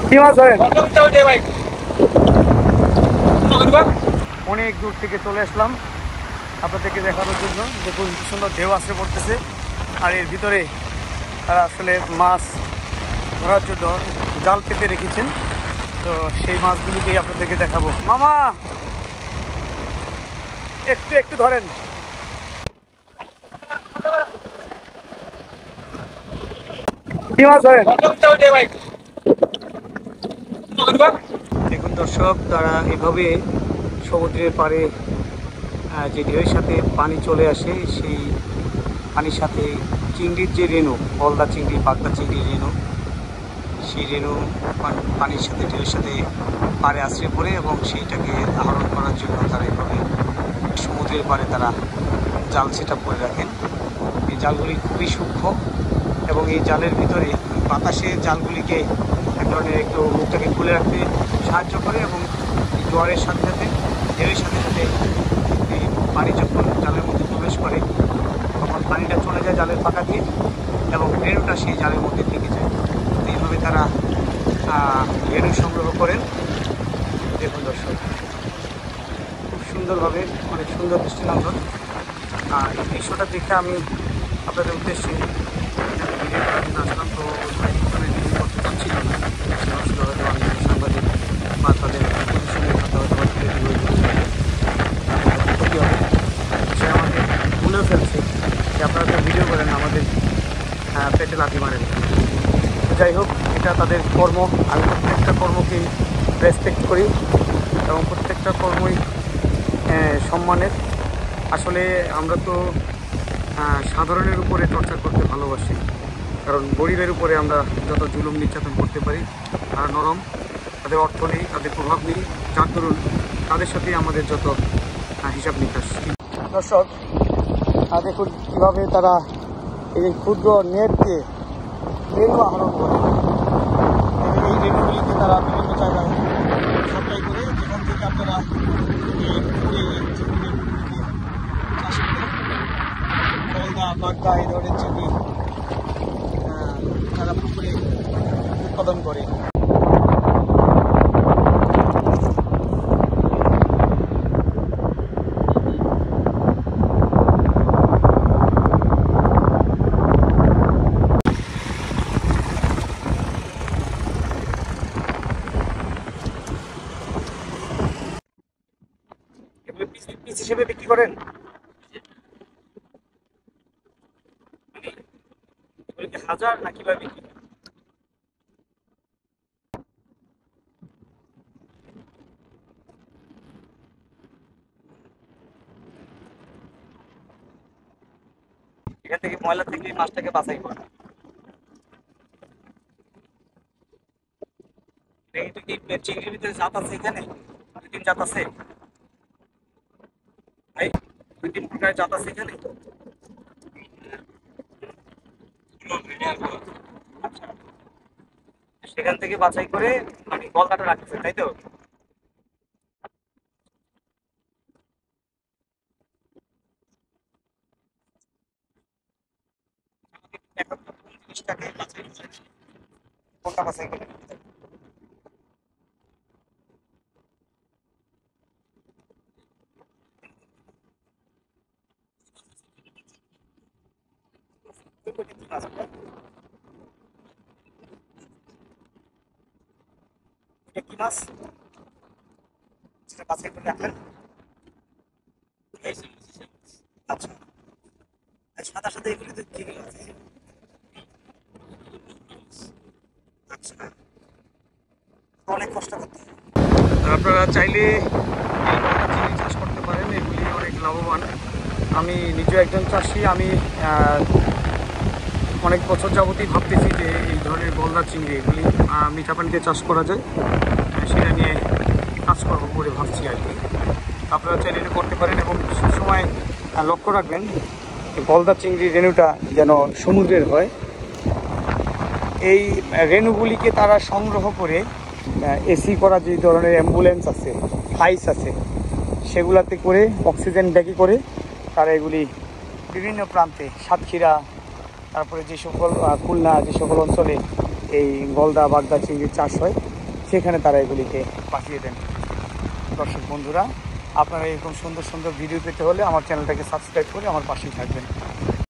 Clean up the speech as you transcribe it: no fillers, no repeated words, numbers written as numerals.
কি মাছ ধরেন? অনেক দূর থেকে চলে আসলাম আপনাদেরকে দেখানোর জন্য। দেখুন কি সুন্দর ঢেউ আসতে পড়তেছে, আর এর ভিতরে তারা আসলে মাছ ধরার জন্য জাল পেতে রেখেছেন। তো সেই মাছগুলিকেই আপনাদেরকে দেখাবো। মামা একটু একটু ধরেন। কি মাছ ধরেন? দেখুন দর্শক, তারা এভাবে সমুদ্রের পাড়ে যে ঢেউয়ের সাথে পানি চলে আসে, সেই পানির সাথে চিংড়ির যে রেণু, গলদা চিংড়ি, বাগদা চিংড়ির রেণু, সেই রেণু পানির সাথে ঢেউয়ের সাথে পাড়ে আশ্রয় পড়ে এবং সেইটাকে আহরণ করার জন্য তারা এভাবে সমুদ্রের পাড়ে তারা জাল সেট আপ করে রাখেন। এই জালগুলি খুবই সূক্ষ্ম এবং এই জালের ভিতরে বাতাসে জালগুলিকে এক ধরনের একটু মুখটাকে খুলে রাখতে সাহায্য করে এবং জোয়ারের সাথে সাথে ঢেউয়ের সাথে সাথে এই পানি যখন জালের মধ্যে প্রবেশ করে তখন পানিটা চলে যায় জালের ফাঁকা দিয়ে এবং রেণুটা সেই জালের মধ্যে থেকে যায়। এইভাবে তারা রেণু সংগ্রহ করেন। দেখুন দর্শক, খুব সুন্দরভাবে, অনেক সুন্দর দৃষ্টিনন্দন। এই দৃশ্যটা দেখে আমি আপনাদের উদ্দেশ্যে ভিডিও করার জন্য আসলাম। তো ভিডিও করতে চাচ্ছিলাম না, হয়তো আমি সাংবাদিক বা তাদের সঙ্গে কথা হয়তো ক্ষতি হবে, সে আমাকে ভুলেও ফেলছে যে আপনারা তো ভিডিও করেন, আমাদের পেটে লাথি মারেন। যাই হোক, এটা তাদের কর্ম। আমি প্রত্যেকটা কর্মকেই রেসপেক্ট করি এবং প্রত্যেকটা কর্মই সম্মানের। আসলে আমরা তো সাধারণের উপরে চর্চা করতে ভালোবাসি, কারণ গরিবের উপরে আমরা যত জুলুম নির্যাতন করতে পারি, তারা নরম, তাদের অর্থ নেই, তাদের প্রভাব নেই, যার দরুন তাদের সাথেই আমাদের যত হিসাব নিকাশ। দর্শক দেখুন কীভাবে তারা এই ক্ষুদ্র নেট দিয়ে রেণু আহরণ করে। এই রেণুগুলিকে তারা বিভিন্ন জায়গায় সাপ্লাই করে, যেখান থেকে আপনারা চাষ করে গলদা, বাগদা এই ধরনের চিংড়ি তারা পুকুরে উৎপাদন করে। পিস হিসেবে বিক্রি করেন? হাজার না কিভাবে বিক্রি? এখান থেকে ময়লা থেকে মাছটাকে বাছাই করে। এটা কি চিংড়ির ভিতরে জাত আছে? এখানে 2-3 জাত আছে ভাই, 2-3 প্রকারের জাত আছে এখানে। আচ্ছা, সেখান থেকে বাছাই করে মানে গলদাটা রাখতেছে, তাই তো? এখন কোন জিনিসটাকে বাছাই করে, কোনটা বাছাই করে? এটা কি মাছ সেটা বাছাই করে রাখলেন? আচ্ছা, সাদা সাদা এগুলি তো কি আছে? আচ্ছা, অনেক কষ্ট করতে হয়। আপনারা চাইলে চিংড়ি চাষ করতে পারেন, এগুলি অনেক লাভবান। আমি নিজে একজন চাষি। আমি অনেক বছর যাবতই ভাবতেছি যে এই ধরনের গলদা চিংড়ি এগুলি মিঠা পানিতে চাষ করা যায়, সেটা নিয়ে কাজ করবো বলে ভাবছি আর কি। আপনারা চাইলে এটা করতে পারেন এবং সবসময় লক্ষ্য রাখবেন গলদা চিংড়ির রেণুটা যেন সমুদ্রের হয়। এই রেণুগুলিকে তারা সংগ্রহ করে এসি করা যে ধরনের অ্যাম্বুলেন্স আছে, হাইস আছে, সেগুলাতে করে অক্সিজেন ব্যাগে করে তারা এগুলি বিভিন্ন প্রান্তে, সাতক্ষীরা, তারপরে যে সকল খুলনা, যে সকল অঞ্চলে এই গলদা, বাগদা চিংড়ির চাষ হয় সেখানে তারা এগুলিকে পাঠিয়ে দেন। দর্শক বন্ধুরা, আপনারা এরকম সুন্দর সুন্দর ভিডিও পেতে হলে আমার চ্যানেলটাকে সাবস্ক্রাইব করে আমার পাশেই থাকবেন।